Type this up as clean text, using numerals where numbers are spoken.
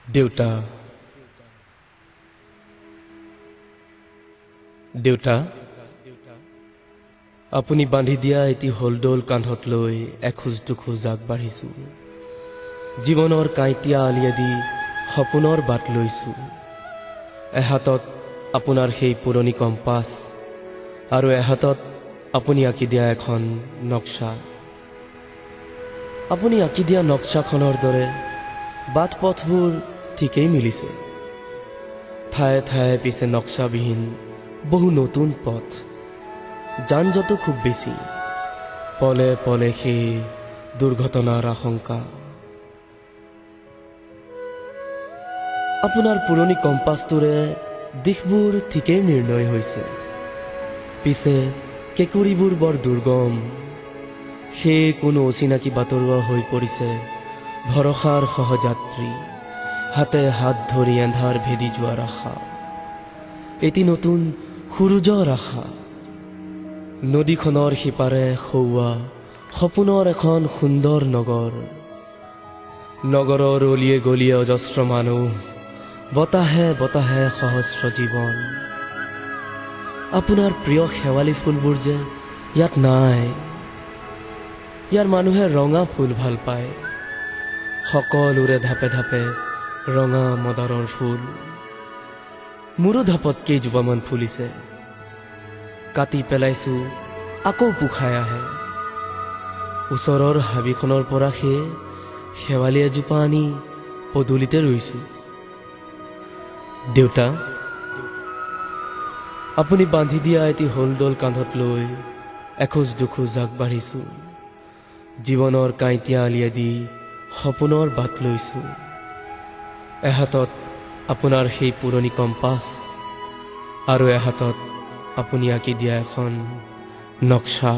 দেউতা দেউতা আপুনি বান্ধি দিয়া এটি হলদল কান্ধত লৈ এখোজ দুখোজ আগবাঢ়িছো জীৱনৰ কাঁইটিয়া আলিয়েদি সপোনৰ বাট লৈছো এহাতত আপোনাৰ সেই পুৰণি কম্পাছ আৰু এহাতত আপুনি আঁকি দিয়া এখন নক্সা আপুনি আঁকি দিয়া নক্সাখনৰ দৰে বাট পথবোৰ ঠিকেই মিলিছে ঠায়ে ঠায়ে পিছে নক্সাবিহীন বহু নতুন পথ যানজঁটো খুব বেছি পলে পলে সেই দুৰ্ঘটনাৰ আশংকা আপোনাৰ পুৰণি কম্পাছটোৰে দিশবোৰ ঠিকেই নিৰ্ণয় হৈছে পিছে কেঁকুৰিবোৰ বৰ দুৰ্গম সেই কোনো অচিনাকি বাটৰুৱা হৈ পৰিছে ভৰসাৰ সহযাত্ৰী হাতে হাত ধৰি এন্ধাৰ ভেদি যোৱাৰ আশা এটি নতুন সূৰুজৰ আশা নদীখনৰ সিপাৰে সৌৱা সপোনৰ এখন সুন্দৰ নগৰ নগৰৰ অলিয়ে গলিয়ে অজস্ৰ মানুহ বতাহে বতাহে সহস্ৰ জীৱন আপোনাৰ প্ৰিয় শেৱালি ফুলবোৰ যে ইয়াত নাই ইয়াৰ মানুহে ৰঙা ফুল ভাল পায় সকলোৰে ধাপে ধাপে ৰঙা মদাৰৰ ফুল মোৰো ধাপত কেইজোপামান ফুলিছে কাটি পেলাইছো আকৌ পোখাই আহে ওচৰৰ হাবিখনৰ পৰা সেই শেৱালি এজোপা আনি পদূলিতে ৰুইছো দেউতা আপুনি বান্ধি দিয়া এটি হলদল কান্ধত লৈ এখোজ দুখোজ আগবাঢ়িছো জীৱনৰ কাঁইটিয়া আলিয়েদি সপোনৰ বাট লৈছো এহাতত আপোনাৰ সেই পুৰণি কম্পাছ আৰু এহাতত আপুনি আঁকি দিয়া এখন নক্সা